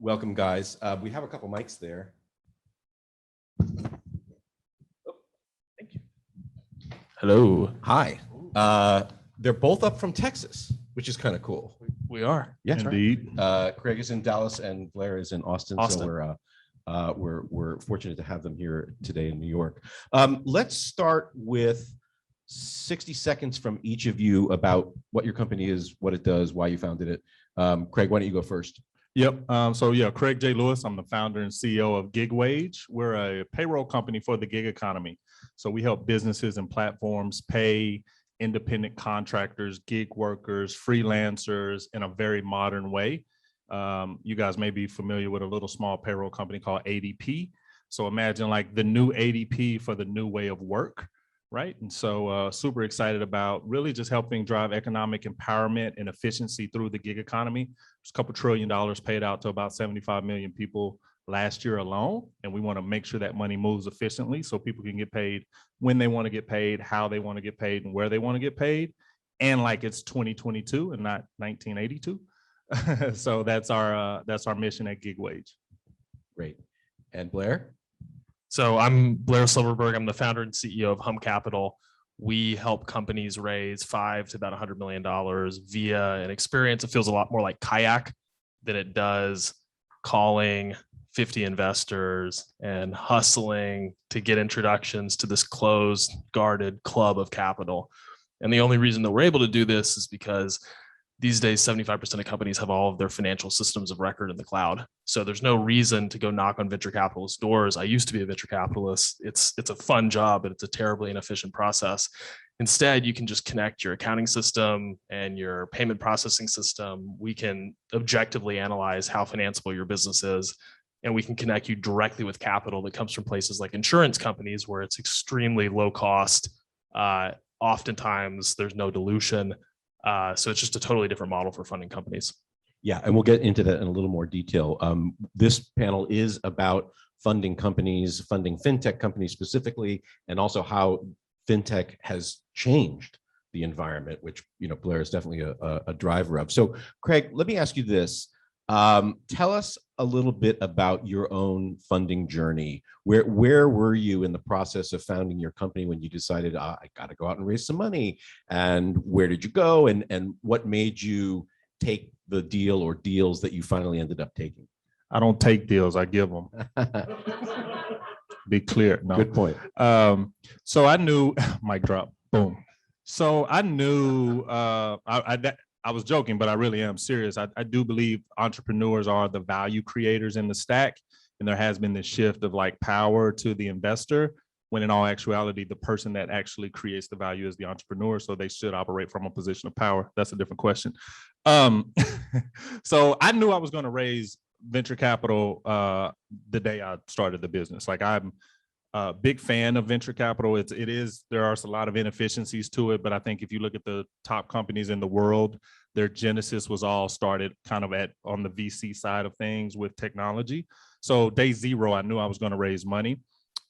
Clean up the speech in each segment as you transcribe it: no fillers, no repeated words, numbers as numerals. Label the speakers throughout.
Speaker 1: Welcome, guys. We have a couple mics there. Oh, thank you.
Speaker 2: Hello.
Speaker 1: Hi. They're both up from Texas, which is kind of cool.
Speaker 2: We are.
Speaker 1: Yes,
Speaker 2: indeed.
Speaker 1: right. Craig is in Dallas and Blair is in Austin.
Speaker 2: Austin.
Speaker 1: So we're fortunate to have them here today in New York. Let's start with 60 seconds from each of you about what your company is, what it does, why you founded it. Craig, why don't you go first?
Speaker 3: Yep. Craig J. Lewis. I'm the founder and CEO of GigWage. We're a payroll company for the gig economy. So we help businesses and platforms pay independent contractors, gig workers, freelancers in a very modern way. You guys may be familiar with a little small payroll company called ADP. So imagine like the new ADP for the new way of work, right? And so super excited about really just helping drive economic empowerment and efficiency through the gig economy. There's a couple $1 trillion paid out to about 75 million people last year alone. And we want to make sure that money moves efficiently so people can get paid when they want to get paid, how they want to get paid, and where they want to get paid. And like it's 2022 and not 1982. So that's our mission at GigWage.
Speaker 1: Great. And Blair?
Speaker 2: So I'm Blair Silverberg. I'm the founder and CEO of Hum Capital. We help companies raise $5 to about $100 million via an experience. It feels a lot more like Kayak than it does calling 50 investors and hustling to get introductions to this closed, guarded club of capital. And the only reason that we're able to do this is because these days, 75% of companies have all of their financial systems of record in the cloud. So there's no reason to go knock on venture capitalists' doors. I used to be a venture capitalist. It's a fun job, but it's a terribly inefficient process. Instead, you can just connect your accounting system and your payment processing system. We can objectively analyze how financeable your business is, and we can connect you directly with capital that comes from places like insurance companies where it's extremely low cost. Oftentimes, there's no dilution. So it's just a totally different model for funding companies.
Speaker 1: Yeah, and we'll get into that in a little more detail. This panel is about funding companies, funding FinTech companies specifically, and also how FinTech has changed the environment, which Blair is definitely a driver of. So Craig, let me ask you this. Tell us a little bit about your own funding journey. Where were you in the process of founding your company when you decided, I got to go out and raise some money? And where did you go? And what made you take the deal or deals that you finally ended up taking?
Speaker 3: I don't take deals, I give them. Be clear. No.
Speaker 1: Good point.
Speaker 3: So I knew, mic drop, boom. So I knew, I was joking, but I really am serious. I do believe entrepreneurs are the value creators in the stack. And there has been this shift of like power to the investor, when in all actuality, the person that actually creates the value is the entrepreneur. So they should operate from a position of power. That's a different question. So I knew I was going to raise venture capital the day I started the business. Like I'm a big fan of venture capital. There are a lot of inefficiencies to it, but I think if you look at the top companies in the world, their genesis was all started kind of on the VC side of things with technology. So day zero, I knew I was going to raise money.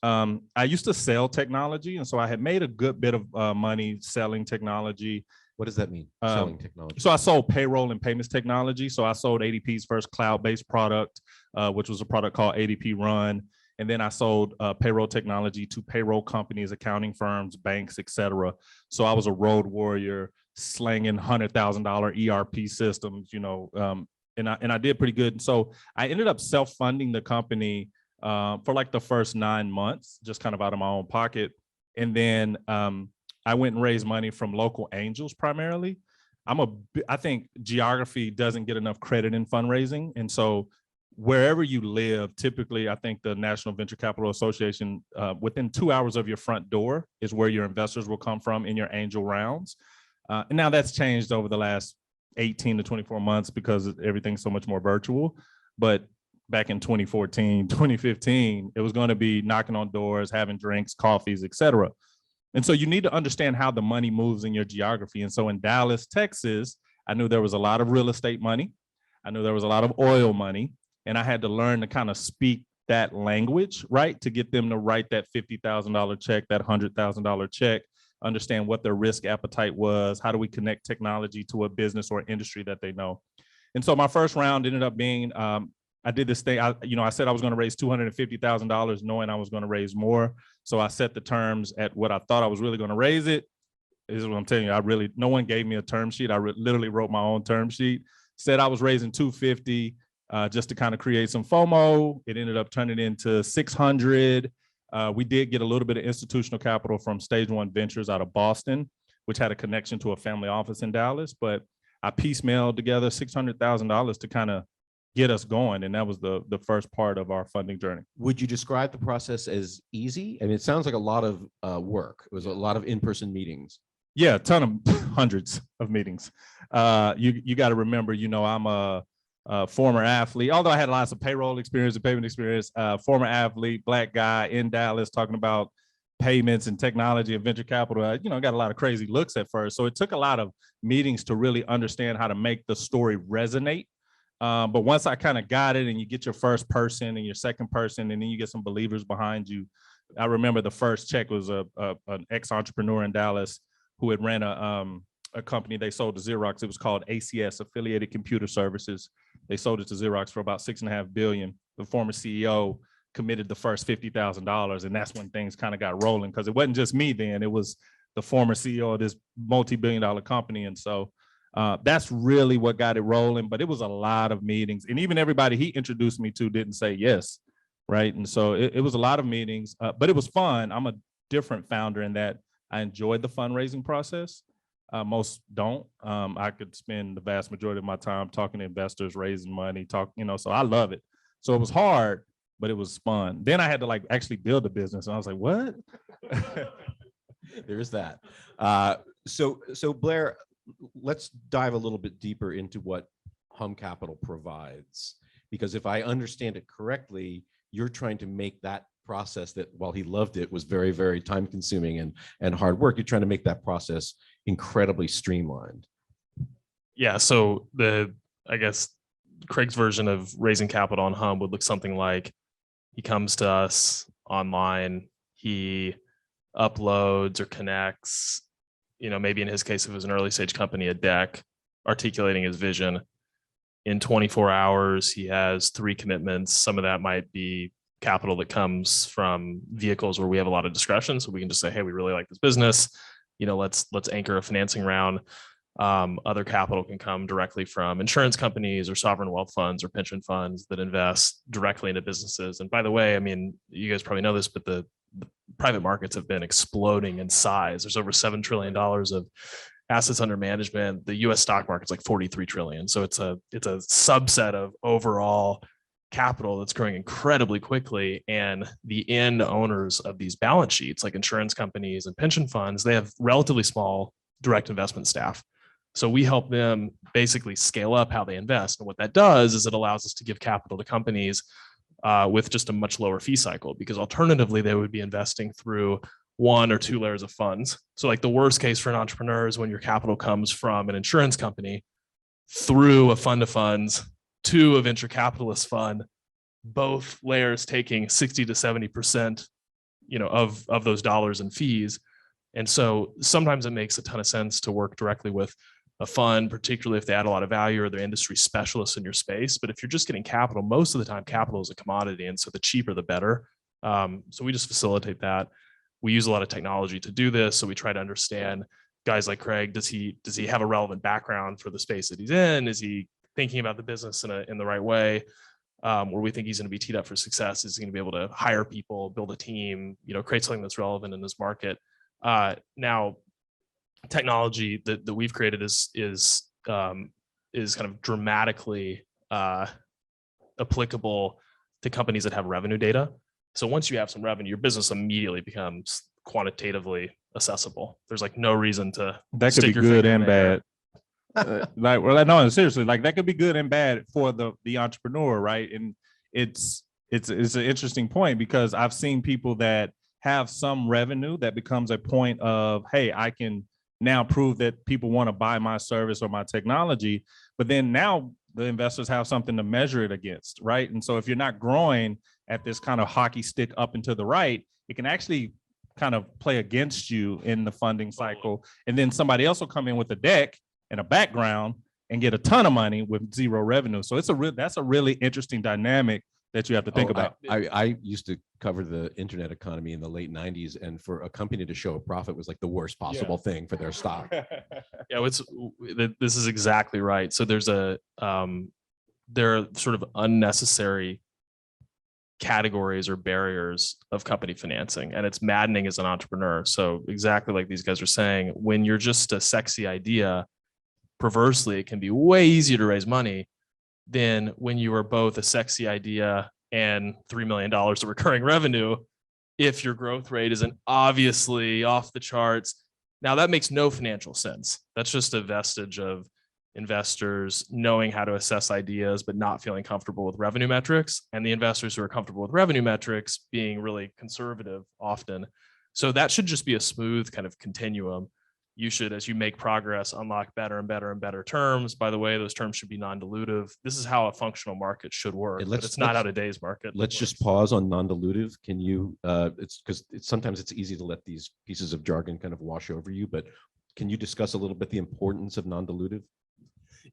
Speaker 3: I used to sell technology, and so I had made a good bit of money selling technology.
Speaker 1: What does that mean, selling technology?
Speaker 3: So I sold payroll and payments technology. So I sold ADP's first cloud-based product, which was a product called ADP Run. And then I sold payroll technology to payroll companies, accounting firms, banks, et cetera. So I was a road warrior slanging $100,000 ERP systems, and I did pretty good. And so I ended up self-funding the company for like the first 9 months, just kind of out of my own pocket. And then I went and raised money from local angels primarily. I think geography doesn't get enough credit in fundraising. And so wherever you live, typically, I think the National Venture Capital Association, within 2 hours of your front door is where your investors will come from in your angel rounds. And now that's changed over the last 18 to 24 months because everything's so much more virtual. But back in 2014, 2015, it was going to be knocking on doors, having drinks, coffees, et cetera. And so you need to understand how the money moves in your geography. And so in Dallas, Texas, I knew there was a lot of real estate money. I knew there was a lot of oil money. And I had to learn to kind of speak that language, right? To get them to write that $50,000 check, that $100,000 check, understand what their risk appetite was. How do we connect technology to a business or industry that they know? And so my first round ended up being I did this thing. I said I was going to raise $250,000 knowing I was going to raise more. So I set the terms at what I thought I was really going to raise it. This is what I'm telling you. No one gave me a term sheet. I literally wrote my own term sheet, said I was raising 250 just to kind of create some FOMO. It ended up turning into 600. We did get a little bit of institutional capital from Stage One Ventures out of Boston, which had a connection to a family office in Dallas. But I piecemealed together $600,000 to kind of get us going. And that was the first part of our funding journey. Would
Speaker 1: you describe the process as easy? I mean, it sounds like a lot of work. It was a lot of in-person meetings.
Speaker 3: Yeah, a ton of hundreds of meetings. You got to remember, I'm a former athlete, although I had lots of payroll experience and payment experience, former athlete, Black guy in Dallas talking about payments and technology and venture capital. I got a lot of crazy looks at first. So it took a lot of meetings to really understand how to make the story resonate. But once I kind of got it, and you get your first person and your second person, and then you get some believers behind you. I remember the first check was an ex-entrepreneur in Dallas who had ran a company they sold to Xerox. It was called ACS, Affiliated Computer Services. They sold it to Xerox for about $6.5 billion. The former CEO committed the first $50,000, and that's when things kind of got rolling, because it wasn't just me then. It was the former CEO of this multi-billion-dollar company, and so that's really what got it rolling. But it was a lot of meetings, and even everybody he introduced me to didn't say yes, right? And so it was a lot of meetings, but it was fun. I'm a different founder in that I enjoyed the fundraising process. Most don't. I could spend the vast majority of my time talking to investors, raising money, so I love it. So it was hard, but it was fun. Then I had to actually build a business, and I was like, what?
Speaker 1: There's that. So Blair, let's dive a little bit deeper into what Hum Capital provides, because if I understand it correctly, you're trying to make that process that, while he loved it, was very, very time consuming and hard work. You're trying to make that process incredibly streamlined.
Speaker 2: Yeah. So I guess Craig's version of raising capital on Hum would look something like he comes to us online, he uploads or connects, maybe in his case, if it was an early stage company, a deck articulating his vision. In 24 hours, he has 3 commitments. Some of that might be capital that comes from vehicles where we have a lot of discretion. So we can just say, hey, we really like this business. Let's anchor a financing round. Other capital can come directly from insurance companies or sovereign wealth funds or pension funds that invest directly into businesses. And by the way, I mean, you guys probably know this, but the private markets have been exploding in size. There's over $7 trillion of assets under management. The US stock market's like 43 trillion. So it's a subset of overall capital that's growing incredibly quickly. And the end owners of these balance sheets, like insurance companies and pension funds, they have relatively small direct investment staff. So we help them basically scale up how they invest. And what that does is it allows us to give capital to companies with just a much lower fee cycle, because alternatively they would be investing through 1 or 2 layers of funds. So like the worst case for an entrepreneur is when your capital comes from an insurance company through a fund of funds to a venture capitalist fund, both layers taking 60 to 70%, of those dollars in fees. And so sometimes it makes a ton of sense to work directly with a fund, particularly if they add a lot of value or they're industry specialists in your space. But if you're just getting capital, most of the time capital is a commodity, and so the cheaper the better. So we just facilitate that. We use a lot of technology to do this. So we try to understand guys like Craig. Does he have a relevant background for the space that he's in? Is he thinking about the business in the right way? Where we think he's going to be teed up for success? Is he going to be able to hire people, build a team, create something that's relevant in this market? Now, technology that we've created is kind of dramatically applicable to companies that have revenue data. So once you have some revenue, your business immediately becomes quantitatively accessible. There's like no reason to
Speaker 3: that could be good and bad. No, seriously, like that could be good and bad for the entrepreneur, right? And it's an interesting point, because I've seen people that have some revenue that becomes a point of, hey, I can now prove that people want to buy my service or my technology. But then now the investors have something to measure it against, right? And so if you're not growing at this kind of hockey stick up and to the right, it can actually kind of play against you in the funding cycle. And then somebody else will come in with a deck and a background, and get a ton of money with zero revenue. So that's a really interesting dynamic that you have to think about.
Speaker 1: I used to cover the internet economy in the late 90s, and for a company to show a profit was like the worst possible thing for their stock.
Speaker 2: Yeah, this is exactly right. So there are sort of unnecessary categories or barriers of company financing, and it's maddening as an entrepreneur. So exactly like these guys are saying, when you're just a sexy idea, perversely, it can be way easier to raise money than when you are both a sexy idea and $3 million of recurring revenue, if your growth rate isn't obviously off the charts. Now, that makes no financial sense. That's just a vestige of investors knowing how to assess ideas, but not feeling comfortable with revenue metrics, and the investors who are comfortable with revenue metrics being really conservative often. So that should just be a smooth kind of continuum. You should, as you make progress, unlock better and better and better terms. By the way, those terms should be non-dilutive. This is how a functional market should work, but it's not how today's market.
Speaker 1: Let's just pause on non-dilutive. Can you, it's because sometimes it's easy to let these pieces of jargon kind of wash over you, but can you discuss a little bit the importance of non-dilutive?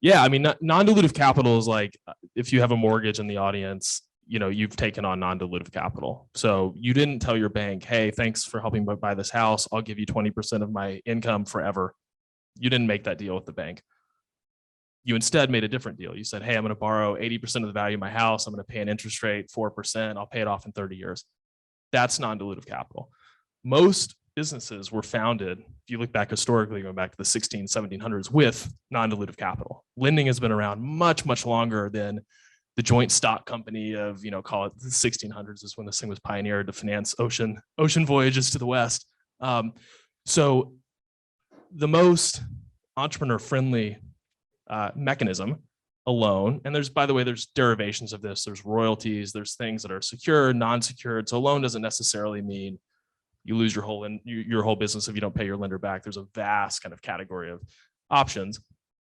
Speaker 2: Yeah, I mean, non-dilutive capital is like, if you have a mortgage in the audience, you've taken on non-dilutive capital. So you didn't tell your bank, hey, thanks for helping buy this house, I'll give you 20% of my income forever. You didn't make that deal with the bank. You instead made a different deal. You said, hey, I'm going to borrow 80% of the value of my house. I'm going to pay an interest rate, 4%. I'll pay it off in 30 years. That's non-dilutive capital. Most businesses were founded, if you look back historically, going back to the 1700s, with non-dilutive capital. Lending has been around much, much longer than the joint stock company of, call it the 1600s is when this thing was pioneered to finance ocean voyages to the West. So the most entrepreneur-friendly mechanism, a loan, and by the way, there's derivations of this. There's royalties, there's things that are secured, non-secured. So a loan doesn't necessarily mean you lose your whole business if you don't pay your lender back. There's a vast kind of category of options,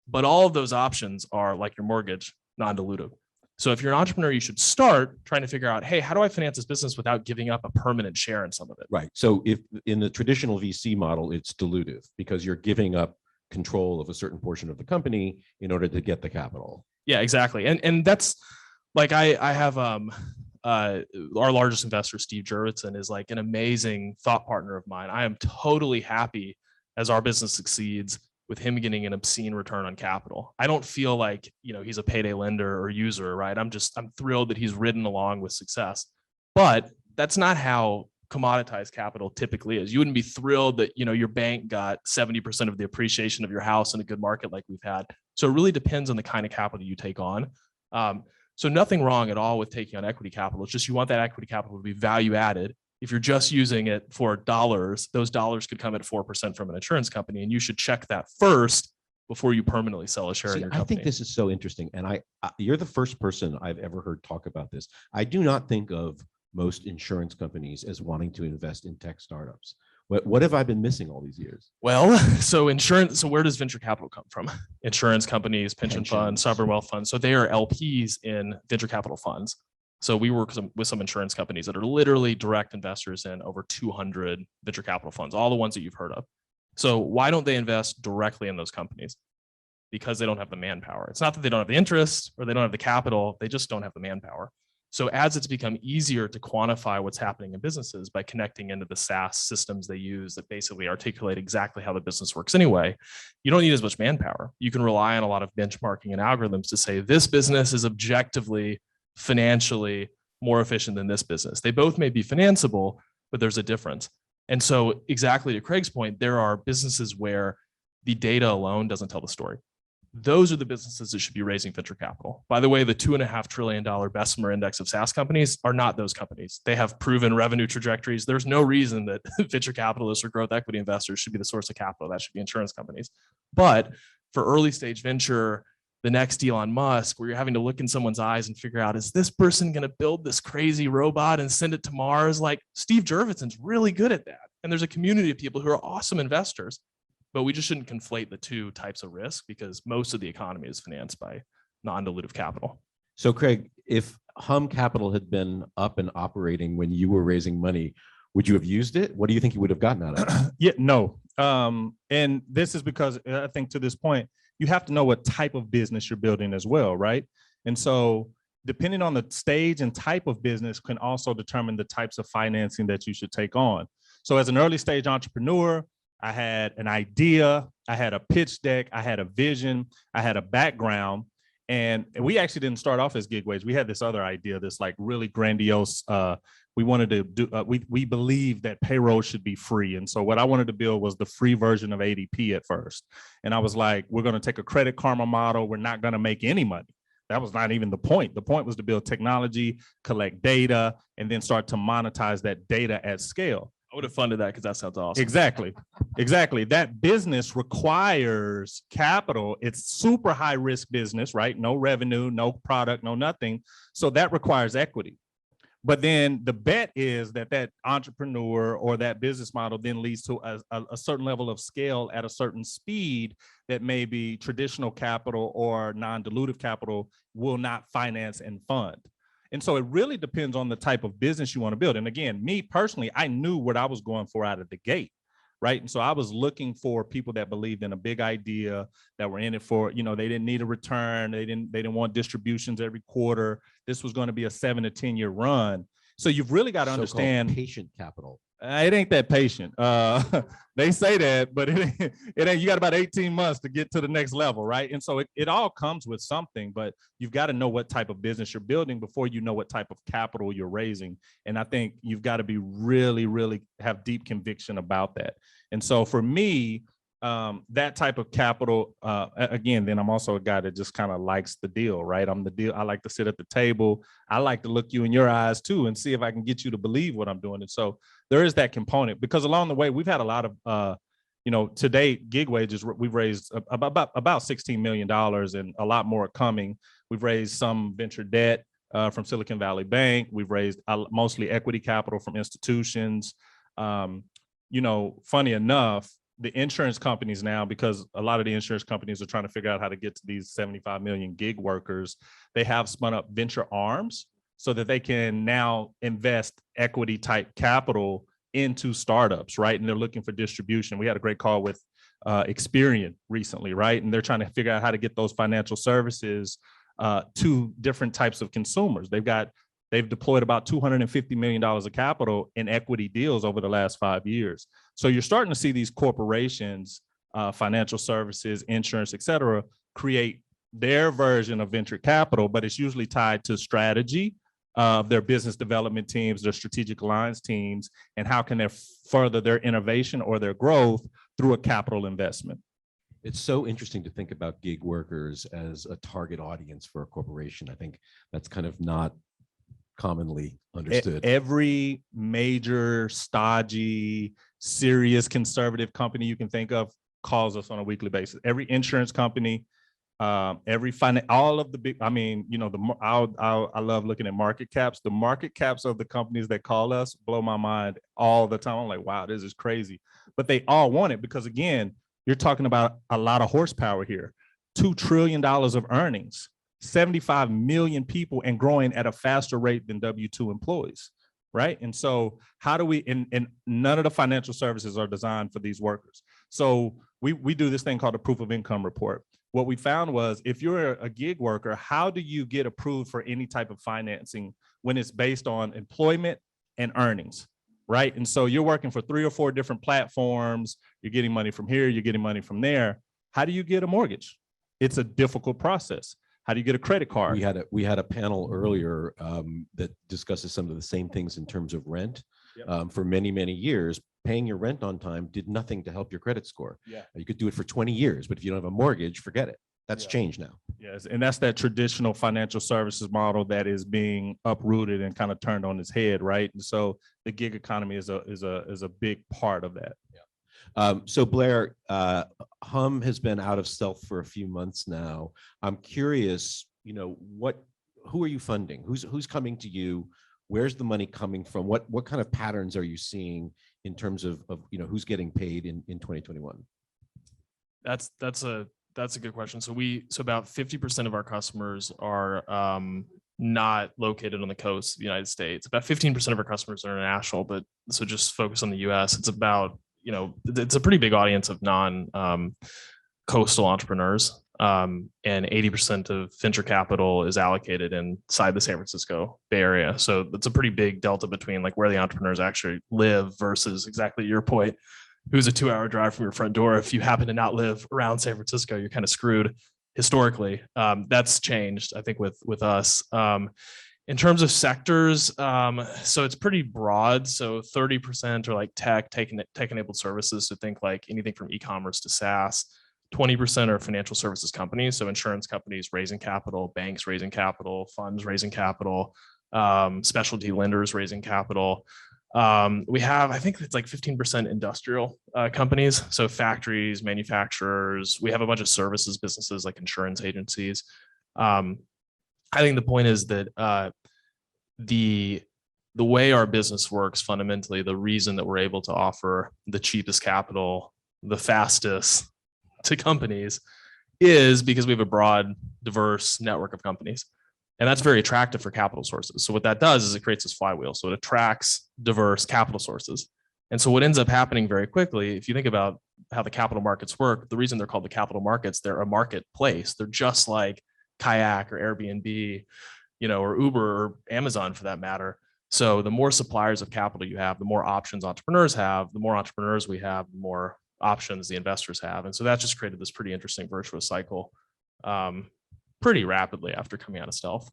Speaker 2: but all of those options are, like your mortgage, non-dilutive. So if you're an entrepreneur, you should start trying to figure out, hey, how do I finance this business without giving up a permanent share in some of it?
Speaker 1: Right. So if in the traditional VC model, it's dilutive because you're giving up control of a certain portion of the company in order to get the capital.
Speaker 2: Yeah, exactly. And that's like, I have our largest investor, Steve Jurvetson, is like an amazing thought partner of mine. I am totally happy as our business succeeds with him getting an obscene return on capital. I don't feel like, he's a payday lender or user, right? I'm thrilled that he's ridden along with success, but that's not how commoditized capital typically is. You wouldn't be thrilled that, your bank got 70% of the appreciation of your house in a good market like we've had. So it really depends on the kind of capital you take on. So nothing wrong at all with taking on equity capital. It's just, you want that equity capital to be value added. If you're just using it for dollars, those dollars could come at 4% from an insurance company, and you should check that first before you permanently sell a share in your company.
Speaker 1: I think this is so interesting, and you're the first person I've ever heard talk about this. I do not think of most insurance companies as wanting to invest in tech startups. What have I been missing all these years?
Speaker 2: Well, so insurance. So where does venture capital come from? Insurance companies, pension funds, sovereign wealth funds. So they are LPs in venture capital funds. So we work with some insurance companies that are literally direct investors in over 200 venture capital funds, all the ones that you've heard of. So why don't they invest directly in those companies? Because they don't have the manpower. It's not that they don't have the interest or they don't have the capital, they just don't have the manpower. So as it's become easier to quantify what's happening in businesses by connecting into the SaaS systems they use that basically articulate exactly how the business works anyway, you don't need as much manpower. You can rely on a lot of benchmarking and algorithms to say this business is objectively, financially more efficient than this business. They both may be financeable, but there's a difference. And so exactly to Craig's point, there are businesses where the data alone doesn't tell the story. Those are the businesses that should be raising venture capital. By the way, the $2.5 trillion Bessemer index of SaaS companies are not those companies. They have proven revenue trajectories. There's no reason that venture capitalists or growth equity investors should be the source of capital. That should be insurance companies. But for early stage venture, the next Elon Musk, where you're having to look in someone's eyes and figure out, is this person going to build this crazy robot and send it to Mars? Like, Steve Jurvetson's really good at that. And there's a community of people who are awesome investors. But we just shouldn't conflate the two types of risk, because most of the economy is financed by non-dilutive capital.
Speaker 1: So Craig, if Hum Capital had been up and operating when you were raising money, would you have used it? What do you think you would have gotten out of it?
Speaker 3: No. And this is because I think to this point, you have to know what type of business you're building as well, right? And so depending on the stage and type of business can also determine the types of financing that you should take on. So as an early stage entrepreneur, I had an idea, I had a pitch deck, I had a vision, I had a background. And we actually didn't start off as gig wage. We had this other idea, this like really grandiose. We wanted to do. We believed that payroll should be free, and so what I wanted to build was the free version of ADP at first. And I was like, we're going to take a Credit Karma model. We're not going to make any money. That was not even the point. The point was to build technology, collect data, and then start to monetize that data at scale.
Speaker 2: I would have funded that because that sounds awesome.
Speaker 3: Exactly. That business requires capital. It's super high risk business, right? No revenue, no product, no nothing. So that requires equity. But then the bet is that entrepreneur or that business model then leads to a certain level of scale at a certain speed that maybe traditional capital or non-dilutive capital will not finance and fund. And so it really depends on the type of business you want to build. And again, me personally, I knew what I was going for out of the gate, right? And so I was looking for people that believed in a big idea, that were in it for, they didn't need a return. They didn't want distributions every quarter. This was going to be a 7 to 10 year run. So you've really got to understand
Speaker 1: patient capital.
Speaker 3: It ain't that patient. They say that, but it ain't. You got about 18 months to get to the next level, right? And so it all comes with something, but you've got to know what type of business you're building before you know what type of capital you're raising. And I think you've got to be really, really have deep conviction about that. And so for me, that type of capital, again, then I'm also a guy that just kind of likes the deal, right? I'm the deal. I like to sit at the table. I like to look you in your eyes too and see if I can get you to believe what I'm doing. And so there is that component, because along the way, we've had a lot of, to date, gig wages, we've raised about $16 million and a lot more coming. We've raised some venture debt from Silicon Valley Bank. We've raised mostly equity capital from institutions. Funny enough, the insurance companies now, because a lot of the insurance companies are trying to figure out how to get to these 75 million gig workers, they have spun up venture arms so that they can now invest equity type capital into startups, right? And they're looking for distribution. We had a great call with Experian recently, right? And they're trying to figure out how to get those financial services to different types of consumers. They've deployed about $250 million of capital in equity deals over the last 5 years. So you're starting to see these corporations, financial services, insurance, et cetera, create their version of venture capital, but it's usually tied to strategy of their business development teams, their strategic alliance teams, and how can they further their innovation or their growth through a capital investment.
Speaker 1: It's so interesting to think about gig workers as a target audience for a corporation. I think that's kind of not commonly understood.
Speaker 3: Every major, stodgy, serious conservative company you can think of calls us on a weekly basis. Every insurance company, every all of the big. I mean, I love looking at market caps. The market caps of the companies that call us blow my mind all the time. I'm like, wow, this is crazy. But they all want it because, again, you're talking about a lot of horsepower here. $2 trillion of earnings. 75 million people and growing at a faster rate than W-2 employees, right? And so how do we, and none of the financial services are designed for these workers. So we do this thing called a proof of income report. What we found was if you're a gig worker, how do you get approved for any type of financing when it's based on employment and earnings, right? And so you're working for 3 or 4 different platforms. You're getting money from here, you're getting money from there. How do you get a mortgage? It's a difficult process. How do you get a credit card?
Speaker 1: We had a panel earlier that discusses some of the same things in terms of rent. Yep. For many, many years, paying your rent on time did nothing to help your credit score. Yeah. You could do it for 20 years, but if you don't have a mortgage, forget it. That's changed now. Yes,
Speaker 3: and that's that traditional financial services model that is being uprooted and kind of turned on its head, right? And so the gig economy is a big part of that. Yeah.
Speaker 1: So Blair, Hum has been out of stealth for a few months now. I'm curious, who are you funding? Who's coming to you? Where's the money coming from? What kind of patterns are you seeing in terms of who's getting paid in 2021?
Speaker 2: That's a good question. So about 50% of our customers are not located on the coast of the United States. About 15% of our customers are international, but so just focus on the US. It's about, it's a pretty big audience of non-coastal entrepreneurs. And 80% of venture capital is allocated inside the San Francisco Bay Area. So that's a pretty big delta between like where the entrepreneurs actually live versus exactly your point. Who's a 2-hour drive from your front door? If you happen to not live around San Francisco, you're kind of screwed historically. That's changed, I think, with us. In terms of sectors, so it's pretty broad. So 30% are like tech-enabled services. So think like anything from e-commerce to SaaS. 20% are financial services companies. So insurance companies raising capital, banks raising capital, funds raising capital, specialty lenders raising capital. We have, I think it's like 15% industrial companies. So factories, manufacturers. We have a bunch of services businesses like insurance agencies. I think the point is that the way our business works fundamentally, the reason that we're able to offer the cheapest capital, the fastest to companies is because we have a broad, diverse network of companies. And that's very attractive for capital sources. So what that does is it creates this flywheel. So it attracts diverse capital sources. And so what ends up happening very quickly, if you think about how the capital markets work, the reason they're called the capital markets, they're a marketplace. They're just like Kayak or Airbnb, or Uber or Amazon for that matter. So the more suppliers of capital you have, the more options entrepreneurs have, the more entrepreneurs we have, the more options the investors have. And so that just created this pretty interesting virtuous cycle pretty rapidly after coming out of stealth.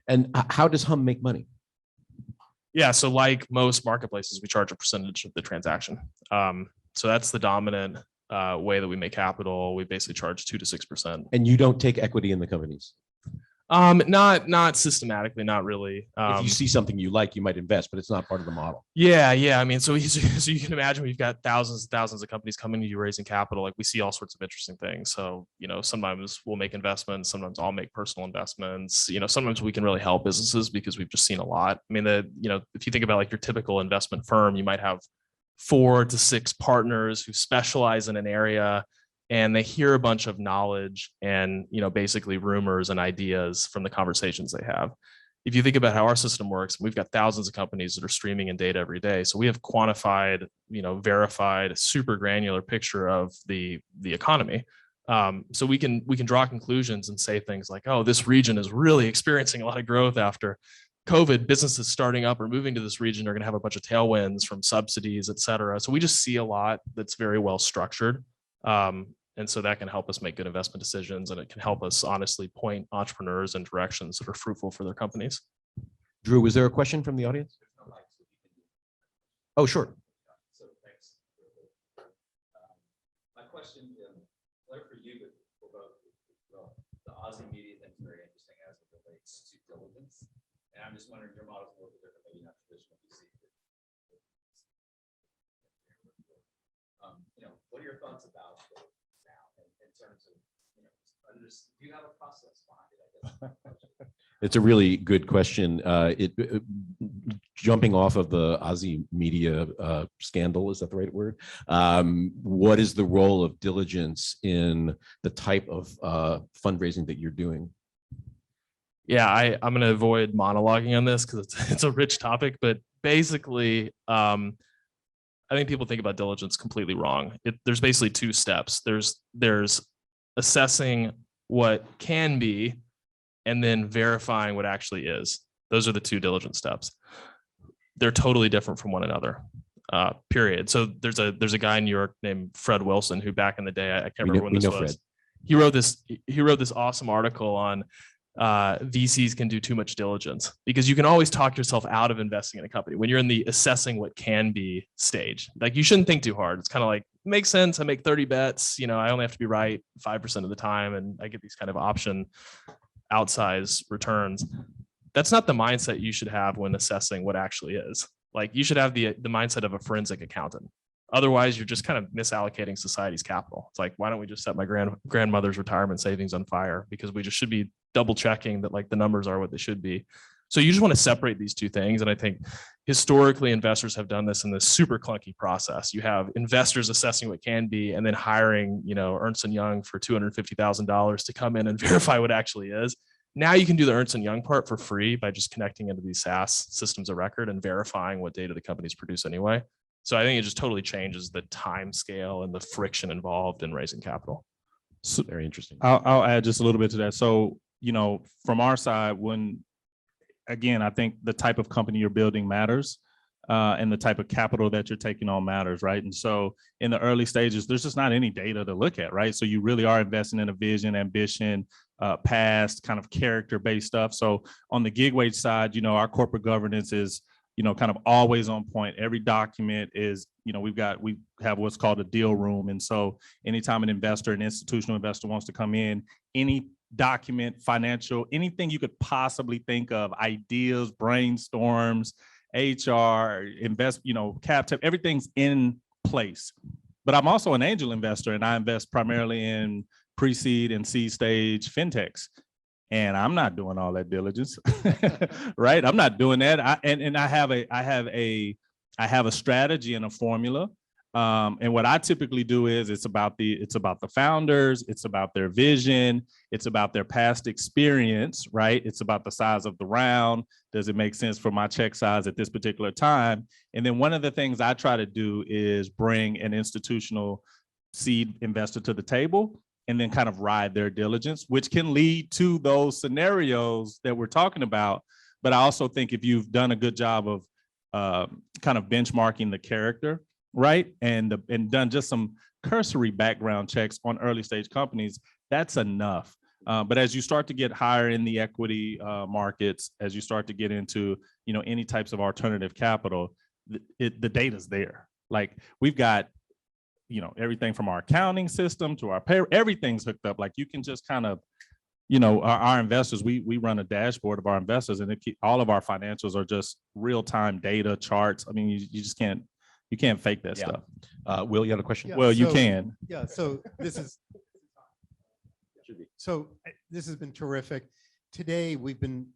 Speaker 1: And how does Hum make money?
Speaker 2: Yeah, so like most marketplaces, we charge a percentage of the transaction. So that's the dominant way that we make capital. We basically charge 2 to 6%.
Speaker 1: And you don't take equity in the companies?
Speaker 2: Not systematically, not really.
Speaker 1: If you see something you like, you might invest, but it's not part of the model.
Speaker 2: Yeah. I mean, so you can imagine we've got thousands and thousands of companies coming to you raising capital. Like we see all sorts of interesting things. So, sometimes we'll make investments. Sometimes I'll make personal investments. Sometimes we can really help businesses because we've just seen a lot. I mean, if you think about like your typical investment firm, you might have 4 to 6 partners who specialize in an area. And they hear a bunch of knowledge and, basically rumors and ideas from the conversations they have. If you think about how our system works, we've got thousands of companies that are streaming in data every day. So we have quantified, verified, super granular picture of the economy. So we can draw conclusions and say things like, oh, this region is really experiencing a lot of growth after COVID. Businesses starting up or moving to this region are going to have a bunch of tailwinds from subsidies, et cetera. So we just see a lot that's very well structured. And so that can help us make good investment decisions, and it can help us honestly point entrepreneurs in directions that are fruitful for their companies.
Speaker 1: Drew, was there a question from the audience? Oh, sure.
Speaker 4: So thanks. My question, Blair, for you, but the Aussie media thing is very interesting as it relates to diligence. And I'm just wondering, your model is a little bit different, maybe not traditional VC. What are your thoughts about in terms of, do you have a process behind it, I guess?
Speaker 1: It's a really good question. Jumping off of the Aussie media scandal, is that the right word? What is the role of diligence in the type of fundraising that you're doing?
Speaker 2: Yeah, I'm going to avoid monologuing on this because it's a rich topic, but basically, I think people think about diligence completely wrong. There's basically 2 steps. There's assessing what can be, and then verifying what actually is. Those are the 2 diligence steps. They're totally different from one another. Period. So there's a guy in New York named Fred Wilson who back in the day, I can't remember when this was. Fred. He wrote this awesome article on VCs can do too much diligence, because you can always talk yourself out of investing in a company when you're in the assessing what can be stage. Like you shouldn't think too hard. It's kind of like, makes sense. I make 30 bets, I only have to be right 5% of the time, and I get these kind of option outsized returns. That's not the mindset you should have when assessing what actually is. Like you should have the mindset of a forensic accountant. Otherwise, you're just kind of misallocating society's capital. It's like, why don't we just set my grandmother's retirement savings on fire? Because we just should be double checking that like the numbers are what they should be. So you just want to separate these 2 things. And I think historically investors have done this in this super clunky process. You have investors assessing what can be, and then hiring, Ernst & Young for $250,000 to come in and verify what actually is. Now you can do the Ernst & Young part for free by just connecting into these SaaS systems of record and verifying what data the companies produce anyway. So I think it just totally changes the time scale and the friction involved in raising capital.
Speaker 3: So
Speaker 1: Very interesting.
Speaker 3: I'll add just a little bit to that. So, from our side, again, I think the type of company you're building matters, and the type of capital that you're taking on matters, right? And so in the early stages, there's just not any data to look at, right? So you really are investing in a vision, ambition, past kind of character-based stuff. So on the gig wage side, our corporate governance is, kind of always on point. Every document is, we have what's called a deal room. And so anytime an institutional investor wants to come in, any document, financial, anything you could possibly think of, ideas, brainstorms, HR, cap tip, everything's in place. But I'm also an angel investor, and I invest primarily in pre-seed and seed stage fintechs. And I'm not doing all that diligence, right? I'm not doing that. I have a strategy and a formula. And what I typically do is it's about the founders, it's about their vision, it's about their past experience, right? It's about the size of the round. Does it make sense for my check size at this particular time? And then one of the things I try to do is bring an institutional seed investor to the table and then kind of ride their diligence, which can lead to those scenarios that we're talking about. But I also think if you've done a good job of kind of benchmarking the character, right, and done just some cursory background checks on early stage companies, that's enough. But as you start to get higher in the equity markets, as you start to get into any types of alternative capital, the data's there. Like we've got everything from our accounting system to our pay, everything's hooked up. Like you can just kind of our investors, we run a dashboard of our investors, and all of our financials are just real-time data charts. I mean, you just can't. You can't fake that stuff.
Speaker 1: Will, you have a question?
Speaker 5: Yeah,
Speaker 3: Well, you can.
Speaker 5: Yeah, so this has been terrific. Today, we've been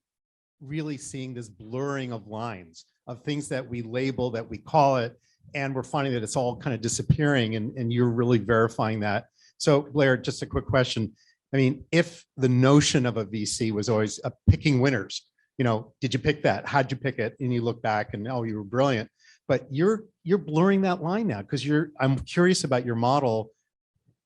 Speaker 5: really seeing this blurring of lines of things that we label, that we call it, and we're finding that it's all kind of disappearing, and you're really verifying that. So Blair, just a quick question. I mean, if the notion of a VC was always picking winners, did you pick that? How'd you pick it? And you look back and, oh, you were brilliant. But you're blurring that line now because I'm curious about your model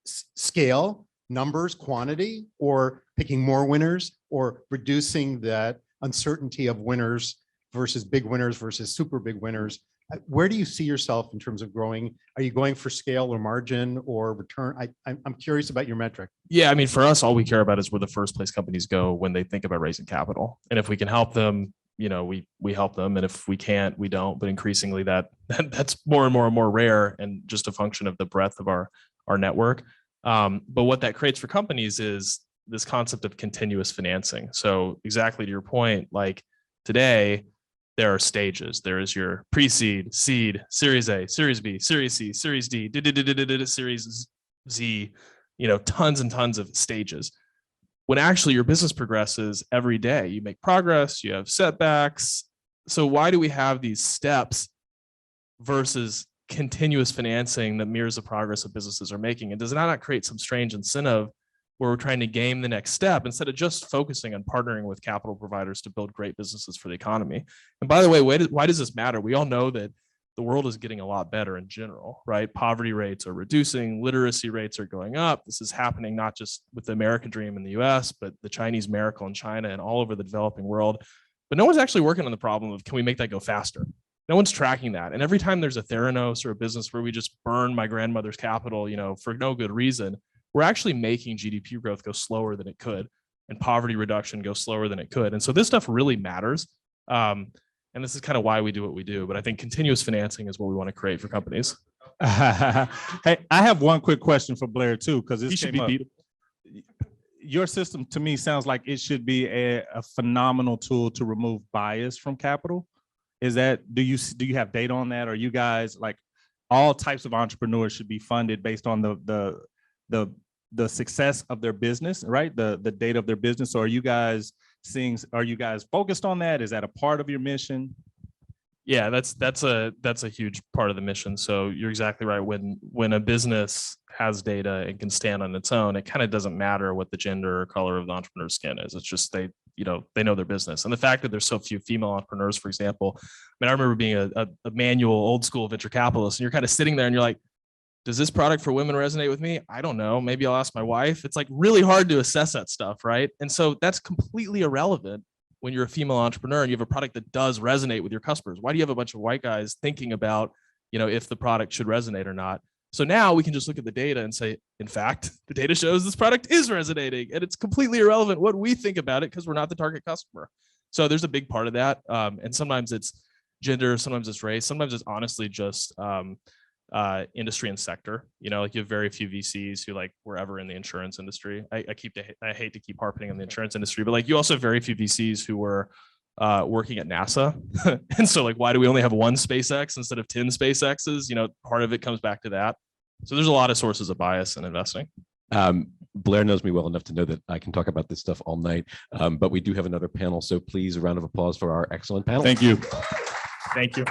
Speaker 5: scale, numbers, quantity, or picking more winners, or reducing that uncertainty of winners versus big winners versus super big winners. Where do you see yourself in terms of growing? Are you going for scale or margin or return? I'm curious about your metric.
Speaker 2: Yeah, I mean, for us, all we care about is where the first place companies go when they think about raising capital. And if we can help them, we help them. And if we can't, we don't. But increasingly that's more and more rare, and just a function of the breadth of our network. But what that creates for companies is this concept of continuous financing. So exactly to your point, like today, there are stages. There is your pre-seed, seed, Series A, Series B, Series C, Series D, Series Z, tons and tons of stages. When actually your business progresses every day, you make progress, you have setbacks. So why do we have these steps versus continuous financing that mirrors the progress of businesses are making? And does it not create some strange incentive where we're trying to game the next step instead of just focusing on partnering with capital providers to build great businesses for the economy? And by the way, why does this matter? We all know that the world is getting a lot better in general, right? Poverty rates are reducing, literacy rates are going up. This is happening not just with the American dream in the US, but the Chinese miracle in China and all over the developing world. But no one's actually working on the problem of, can we make that go faster? No one's tracking that. And every time there's a Theranos or a business where we just burn my grandmother's capital, for no good reason, we're actually making GDP growth go slower than it could, and poverty reduction go slower than it could. And so this stuff really matters. And this is kind of why we do what we do. But I think continuous financing is what we want to create for companies.
Speaker 3: Hey, I have one quick question for Blair too, because this
Speaker 2: should be beatable.
Speaker 3: Your system to me sounds like it should be a phenomenal tool to remove bias from capital. Is that, do you have data on that? Or you guys, like, all types of entrepreneurs should be funded based on the success of their business, right? The data of their business. So are you guys focused on that? Is that a part of your mission?
Speaker 2: Yeah, that's a huge part of the mission. So you're exactly right. When a business has data and can stand on its own, it kind of doesn't matter what the gender or color of the entrepreneur's skin is. It's just they know their business. And the fact that there's so few female entrepreneurs, for example, I mean, I remember being a manual old school venture capitalist, and you're kind of sitting there and you're like, Does this product for women resonate with me? I don't know. Maybe I'll ask my wife. It's like really hard to assess that stuff, right? And so that's completely irrelevant when you're a female entrepreneur and you have a product that does resonate with your customers. Why do you have a bunch of white guys thinking about, if the product should resonate or not? So now we can just look at the data and say, in fact, the data shows this product is resonating, and it's completely irrelevant what we think about it because we're not the target customer. So there's a big part of that. And sometimes it's gender, sometimes it's race, sometimes it's honestly just industry and sector. Like you have very few VCs who were ever in the insurance industry. I hate to keep harping on the insurance industry, but you also have very few VCs who were working at NASA. And so why do we only have one SpaceX instead of 10 SpaceXs? Part of it comes back to that. So there's a lot of sources of bias in investing.
Speaker 1: Blair knows me well enough to know that I can talk about this stuff all night, but we do have another panel. So please, a round of applause for our excellent panel.
Speaker 3: Thank you.
Speaker 2: Thank you.